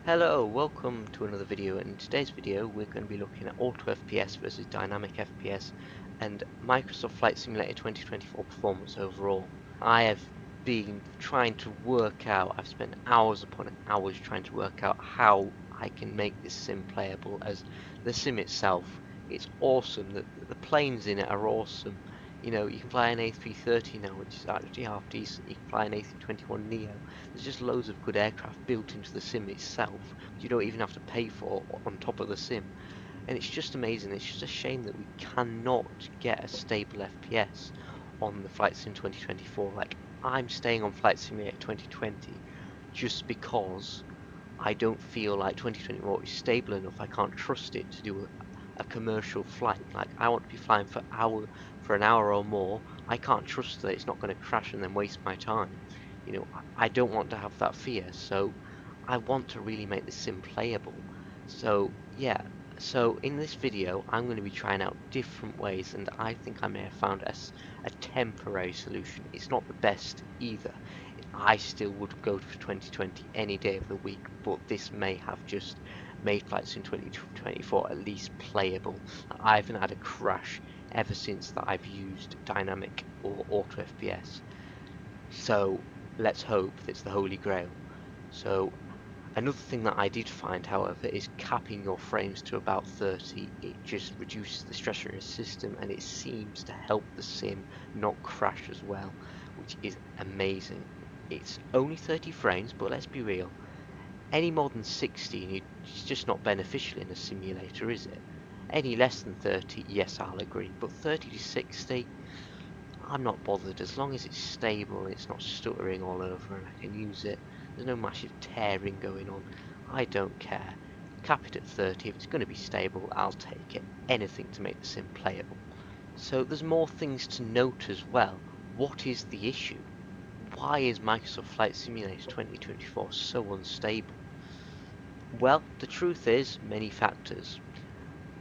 Hello, welcome to another video. In today's video we're going to be looking at Auto FPS versus Dynamic FPS and Microsoft Flight Simulator 2024 performance overall. I have been trying to work out, I've spent hours upon hours trying to work out how I can make this sim playable, as the sim itself, it's awesome, the planes in it are awesome. You know, you can fly an A330 now, which is actually half decent. You can fly an A321 Neo. There's just loads of good aircraft built into the sim itself, which you don't even have to pay for on top of the sim. And it's just amazing. It's just a shame that we cannot get a stable FPS on the Flight Sim 2024. Like, I'm staying on Flight Simulator 2020 just because I don't feel like 2021 is stable enough. I can't trust it to do a commercial flight. Like, I want to be flying for an hour or more. I can't trust that it's not going to crash and then waste my time. You know, I don't want to have that fear. So I want to really make this sim playable. So yeah. So in this video, I'm going to be trying out different ways, and I think I may have found a temporary solution. It's not the best either. I still would go for 2020 any day of the week, but this may have just made Flight Sim 2024 at least playable. I haven't had a crash ever since that I've used Dynamic or Auto FPS. So let's hope that's the holy grail. So another thing that I did find, however, is capping your frames to about 30. It just reduces the stress on your system, and it seems to help the sim not crash as well, which is amazing. It's only 30 frames, but let's be real. Any more than 60, it's just not beneficial in a simulator, is it? Any less than 30, yes, I'll agree, but 30 to 60, I'm not bothered as long as it's stable and it's not stuttering all over and I can use it. There's no massive tearing going on. I don't care. Cap it at 30. If it's going to be stable, I'll take it. Anything to make the sim playable. So there's more things to note as well. What is the issue? Why is Microsoft Flight Simulator 2024 so unstable? Well, the truth is many factors.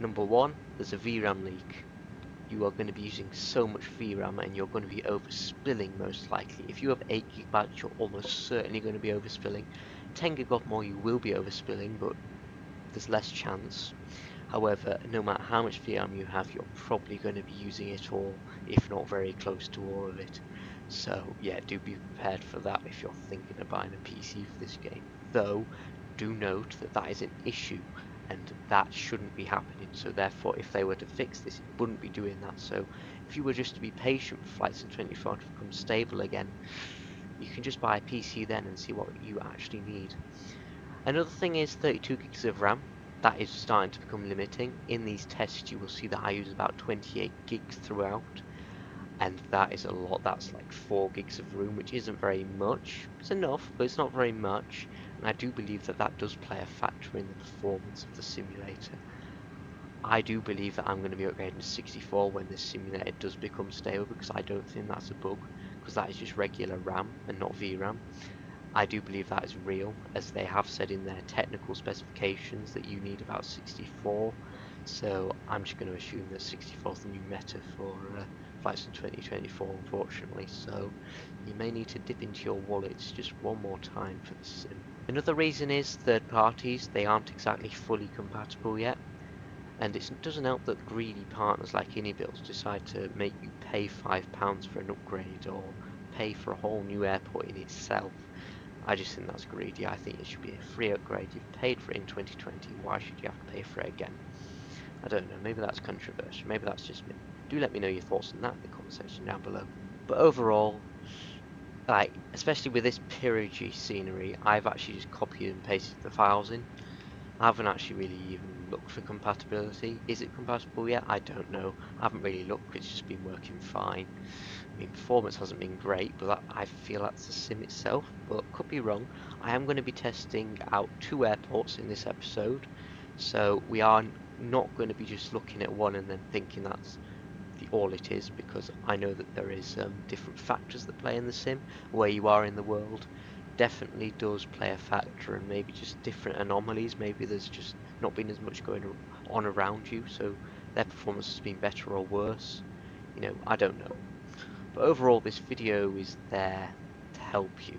Number one, there's a VRAM leak. You are going to be using so much VRAM and you're going to be overspilling most likely. If you have 8 GB, you're almost certainly going to be overspilling. 10 GB or more, you will be overspilling, but there's less chance. However, no matter how much VRAM you have, you're probably going to be using it all, if not very close to all of it. So yeah, do be prepared for that if you're thinking of buying a PC for this game. Though, do note that that is an issue, and that shouldn't be happening. So therefore, if they were to fix this, it wouldn't be doing that. So if you were just to be patient for Flight Sim 24 to become stable again, you can just buy a PC then and see what you actually need. Another thing is 32 gigs of RAM. That is starting to become limiting. In these tests, you will see that I use about 28 gigs throughout, and that is a lot. That's like 4 gigs of room, which isn't very much. It's enough, but it's not very much, and I do believe that that does play a factor in the performance of the simulator. I do believe that I'm going to be upgrading to 64 when this simulator does become stable, because I don't think that's a bug, because that is just regular RAM and not VRAM. I do believe that is real, as they have said in their technical specifications that you need about 64. So I'm just going to assume that 64 is the new meta for Flight Sim 2024, unfortunately. So you may need to dip into your wallets just one more time for the sim. Another reason is third parties. They aren't exactly fully compatible yet. And it doesn't help that greedy partners like Anybuilds decide to make you pay £5 for an upgrade or pay for a whole new airport in itself. I just think that's greedy. I think it should be a free upgrade. You've paid for it in 2020. Why should you have to pay for it again? I don't know. Maybe that's controversial. Maybe that's just me. Do let me know your thoughts on that in the comment section down below. But overall, like, especially with this peerage scenery, I've actually just copied and pasted the files in. I haven't actually really even looked for compatibility. Is it compatible yet? I don't know. I haven't really looked. It's just been working fine. I mean, performance hasn't been great, but I feel that's the sim itself, but could be wrong. I am going to be testing out 2 airports in this episode, so we are not going to be just looking at one and then thinking that's all it is, because I know that there is different factors that play in the sim. Where you are in the world definitely does play a factor, and maybe just different anomalies. Maybe there's just not been as much going on around you, so their performance has been better or worse. You know, I don't know. But overall, this video is there to help you.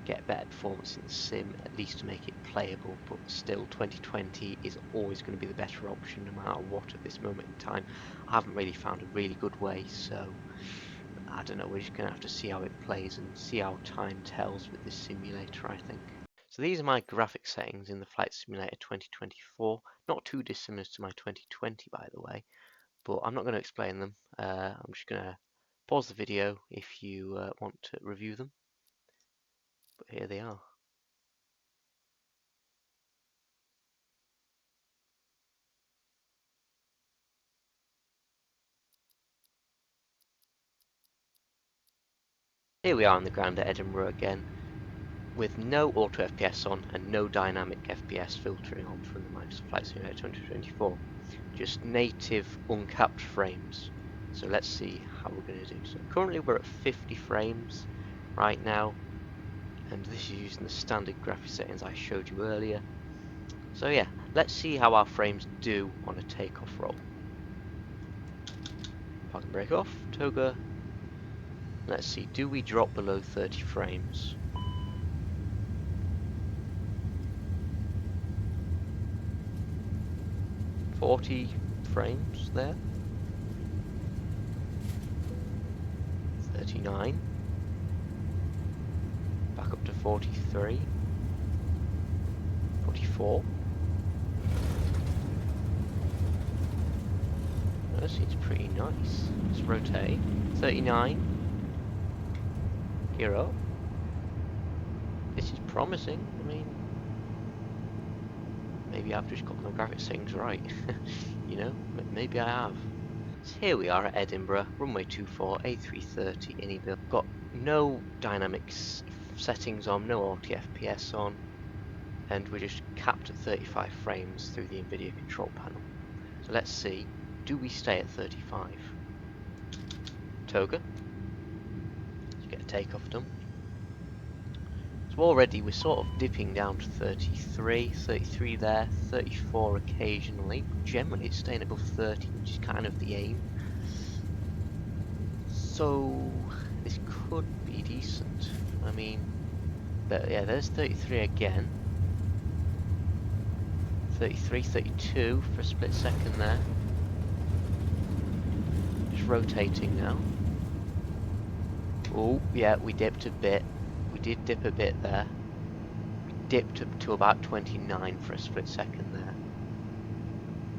get better performance in the sim, at least to make it playable, but still 2020 is always going to be the better option no matter what at this moment in time. I haven't really found a really good way, so I don't know, we're just going to have to see how it plays and see how time tells with this simulator, I think. So these are my graphics settings in the Flight Simulator 2024, not too dissimilar to my 2020 by the way, but I'm not going to explain them. I'm just going to pause the video if you want to review them, but here they are. Here we are on the ground at Edinburgh again, with no Auto FPS on and no Dynamic FPS filtering on from the Microsoft Flight Simulator 2024. Just native uncapped frames. So let's see how we're going to do. So currently we're at 50 frames right now, and this is using the standard graphics settings I showed you earlier. So yeah, let's see how our frames do on a takeoff roll. Park and brake off, toga. Let's see, do we drop below 30 frames? .40 frames there. 39. Back up to 43. 44. That seems pretty nice. Let's rotate. 39. Gear up. This is promising. I mean, maybe I've just got my graphics settings right. You know, maybe I have. So here we are at Edinburgh, runway 24, A330 Innie. Got no dynamics settings on, no RTFPS on, and we're just capped at 35 frames through the NVIDIA control panel. So let's see, do we stay at 35? Toga. Let's get a takeoff done. So already we're sort of dipping down to 33 there, 34 occasionally. Generally it's staying above 30, which is kind of the aim. So this could be decent. I mean, but yeah, there's 33 again. 33, 32 for a split second there. Just rotating now. Oh, yeah, we dipped a bit. We did dip a bit there. We dipped up to about 29 for a split second there.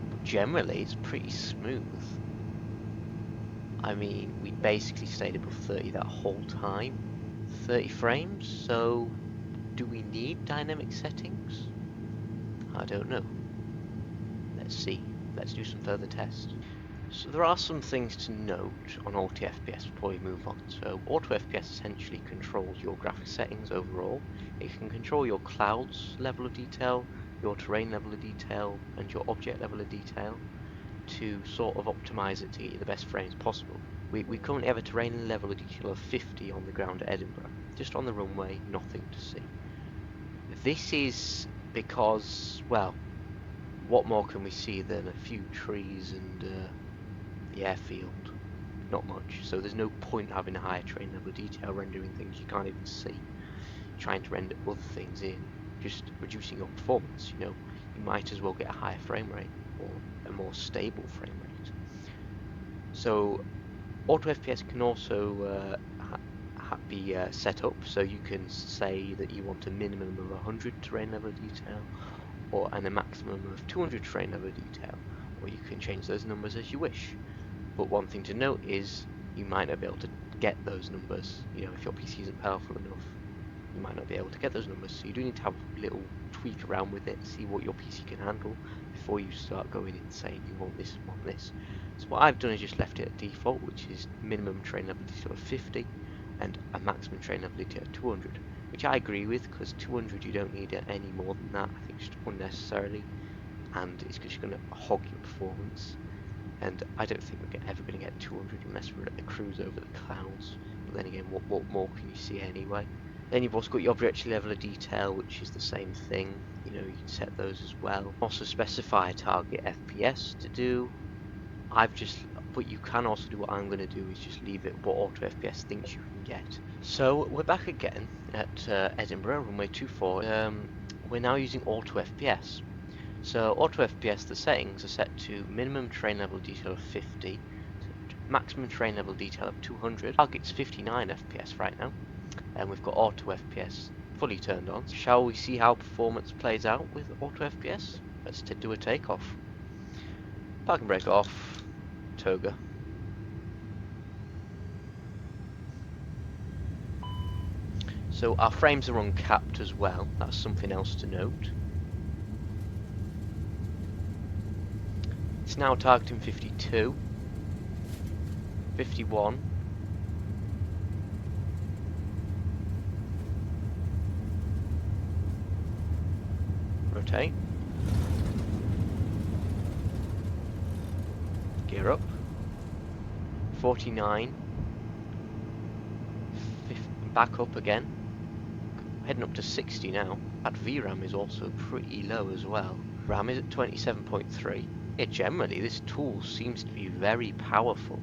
But generally, it's pretty smooth. I mean, we basically stayed above 30 that whole time. 30 frames, so do we need dynamic settings? I don't know. Let's see. Let's do some further tests. So there are some things to note on Auto FPS before we move on. So Auto FPS essentially controls your graphics settings overall. It can control your clouds level of detail, your terrain level of detail, and your object level of detail to sort of optimize it to get you the best frames possible. We currently have a terrain level of detail of 50 on the ground at Edinburgh. Just on the runway, nothing to see. This is because, well, what more can we see than a few trees and the airfield? Not much. So there's no point having a higher terrain level of detail rendering things you can't even see. Trying to render other things in, just reducing your performance, you know. You might as well get a higher frame rate or a more stable frame rate. So Auto FPS can also be set up so you can say that you want a minimum of 100 terrain level of detail and a maximum of 200 terrain level of detail, or you can change those numbers as you wish. But one thing to note is you might not be able to get those numbers. You know, if your PC isn't powerful enough, you might not be able to get those numbers. So you do need to have a little tweak around with it, see what your PC can handle before you start going in saying you want this and want this. So what I've done is just left it at default, which is minimum terrain level detail of 50 and a maximum terrain level detail of 200, which I agree with, because 200 you don't need it any more than that. I think it's just unnecessarily, and it's just going to hog your performance. And I don't think we're ever going to get 200 unless we're at the cruise over the clouds. But then again, what more can you see anyway? Then you've also got your object level of detail, which is the same thing. You know, you can set those as well. Also specify a target FPS to do. But you can also do what I'm going to do, is just leave it what Auto FPS thinks you can get. So we're back again at Edinburgh, runway 24, we're now using Auto FPS. So Auto FPS, the settings are set to minimum train level detail of 50, maximum train level detail of 200. Target's 59 FPS right now, and we've got Auto FPS fully turned on. Shall we see how performance plays out with Auto FPS? Let's do a takeoff. Parking brake off, toga. So our frames are uncapped as well, that's something else to note. It's now targeting 52, 51, rotate, gear up, 49, 50, back up again, heading up to 60 now. That VRAM is also pretty low as well. RAM is at 27.3. Yeah, generally this tool seems to be very powerful.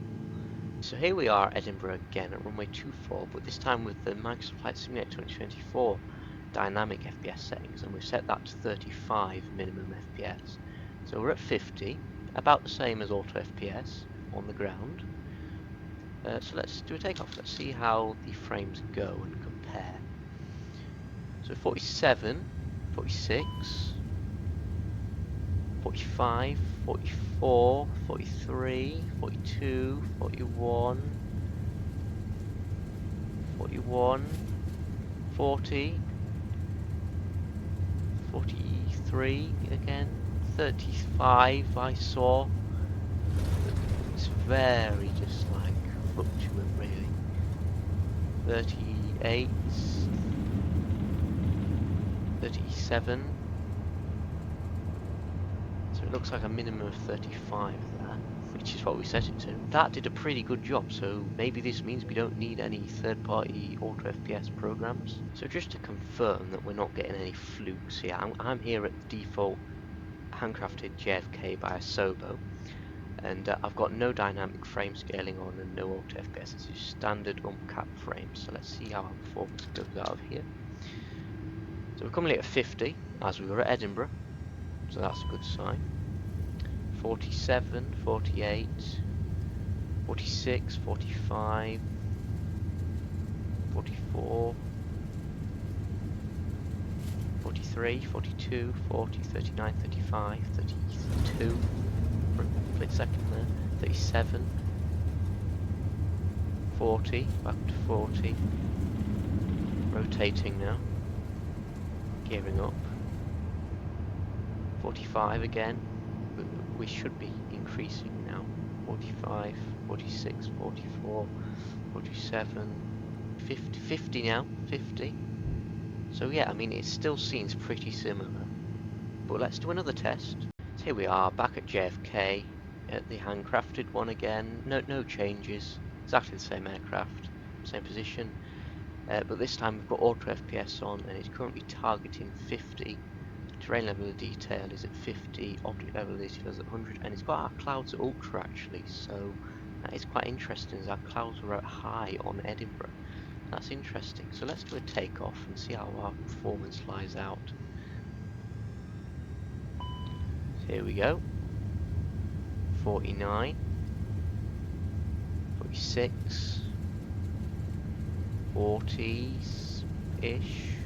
So here we are, Edinburgh again at runway 24, but this time with the Microsoft Flight Simulator 2024 dynamic FPS settings, and we've set that to 35 minimum FPS. So we're at 50, about the same as Auto FPS on the ground. So let's do a takeoff. Let's see how the frames go and compare. So 47, 46, 45, 44, 43, 42, 41, 41, 40, 43 again, 35 I saw. It's very just like fluctuant really. 38, 37. So it looks like a minimum of 35 there, which is what we set it to. That did a pretty good job, so maybe this means we don't need any third-party Auto FPS programs. So just to confirm that we're not getting any flukes here, I'm here at the default handcrafted JFK by Asobo, and I've got no dynamic frame scaling on and no Auto FPS. This is standard uncapped frames. So let's see how our performance goes out of here. So we're currently at 50, as we were at Edinburgh, so that's a good sign. 47, 48, 46, 45, 44, 43, 42, 40, 39, 35, 32, for a split second there, 37, 40, back to 40, rotating now, gearing up, 45 again, we should be increasing now, 45, 46, 44, 47, 50, 50 now, 50. So yeah, I mean it still seems pretty similar, but let's do another test. So here we are back at JFK, at the handcrafted one again, no changes, exactly the same aircraft, same position, but this time we've got Auto FPS on and it's currently targeting 50. Terrain level of detail is at 50, object level of detail is at 100, and it's got our clouds at ultra actually, so that is quite interesting as our clouds were at high on Edinburgh. That's interesting. So let's do a takeoff and see how our performance lies out. So here we go. 49, 46, 40s-ish,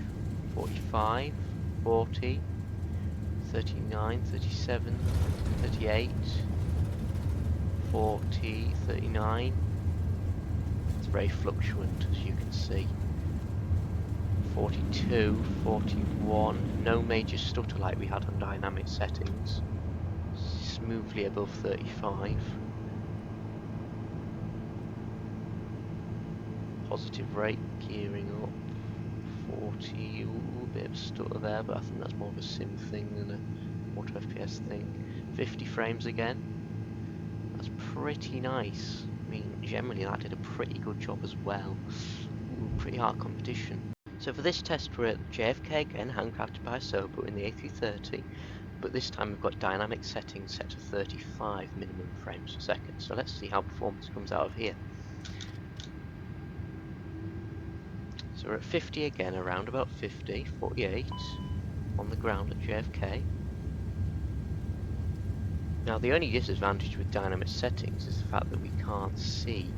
45, 40, 39, 37, 38, 40, 39. It's very fluctuant as you can see. 42, 41, no major stutter like we had on dynamic settings. Smoothly above 35. Positive rate, gearing up. 40, ooh, a bit of a stutter there, but I think that's more of a sim thing than a Auto FPS thing. 50 frames again. That's pretty nice. I mean, generally that did a pretty good job as well. Ooh, pretty hard competition. So for this test we're at JFK again, handcrafted by Asobo in the A330, but this time we've got dynamic settings set to 35 minimum frames per second. So let's see how performance comes out of here. So So we're at 50 again, around about 50, 48 on the ground at JFK. Now the only disadvantage with dynamic settings is the fact that we can't see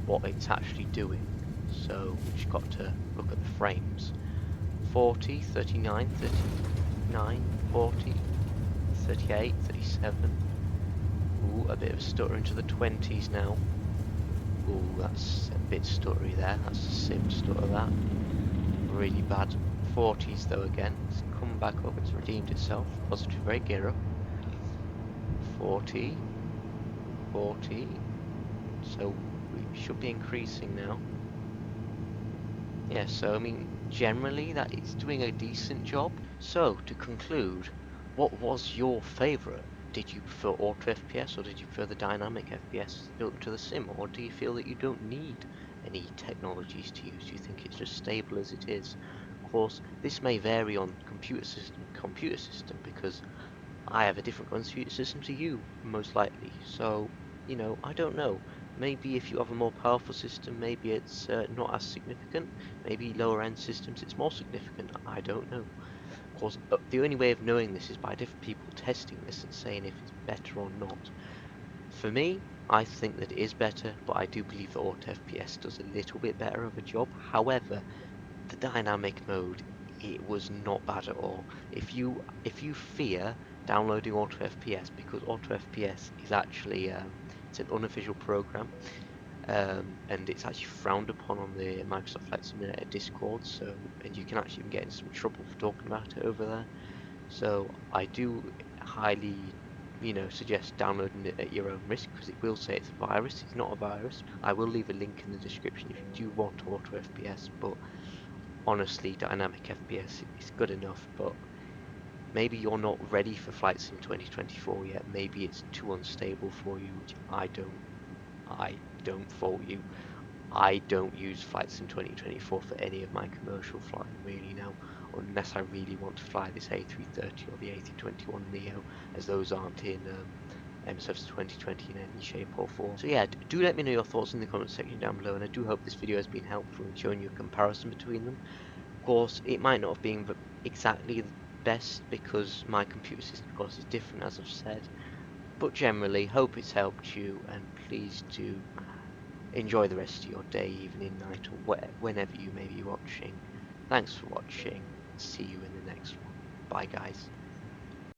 what it's actually doing. So we've just got to look at the frames. 40, 39, 39, 40, 38, 37. Ooh, a bit of a stutter into the 20s now. Ooh, that's a bit stuttery there. That's a sim stutter, that. Really bad. 40s though again. It's come back up. It's redeemed itself. Positive rate, gear up. 40. 40. So we should be increasing now. Yeah, so I mean, generally that is doing a decent job. So to conclude, what was your favourite? Did you prefer Auto FPS or did you prefer the Dynamic FPS built into the sim? Or do you feel that you don't need any technologies to use? Do you think it's just stable as it is? Of course, this may vary on computer system because I have a different computer system to you, most likely. So, you know, I don't know. Maybe if you have a more powerful system, maybe it's not as significant. Maybe lower end systems, it's more significant. I don't know. Of course, the only way of knowing this is by different people testing this and saying if it's better or not. For me, I think that it is better, but I do believe that Auto FPS does a little bit better of a job. However, the dynamic mode, it was not bad at all. If you fear downloading Auto FPS, because Auto FPS is actually it's an unofficial program, and it's actually frowned upon on the Microsoft Flight Simulator Discord, so, and you can actually even get in some trouble for talking about it over there. So I do highly, you know, suggest downloading it at your own risk, because it will say it's a virus. It's not a virus. I will leave a link in the description if you do want Auto FPS, but honestly, dynamic FPS is good enough. But maybe you're not ready for Flight Sim 2024 yet. Maybe it's too unstable for you, which I don't fault you. I don't use Flight Sim 2024 for any of my commercial flying really now, unless I really want to fly this A330 or the A321neo, as those aren't in MSFS 2020 in any shape or form. So yeah, do let me know your thoughts in the comment section down below, and I do hope this video has been helpful in showing you a comparison between them. Of course, it might not have been exactly the best because my computer system, of course, is different, as I've said, but generally, hope it's helped you, and please do enjoy the rest of your day, evening, night, or whenever you may be watching. Thanks for watching. See you in the next one. Bye, guys.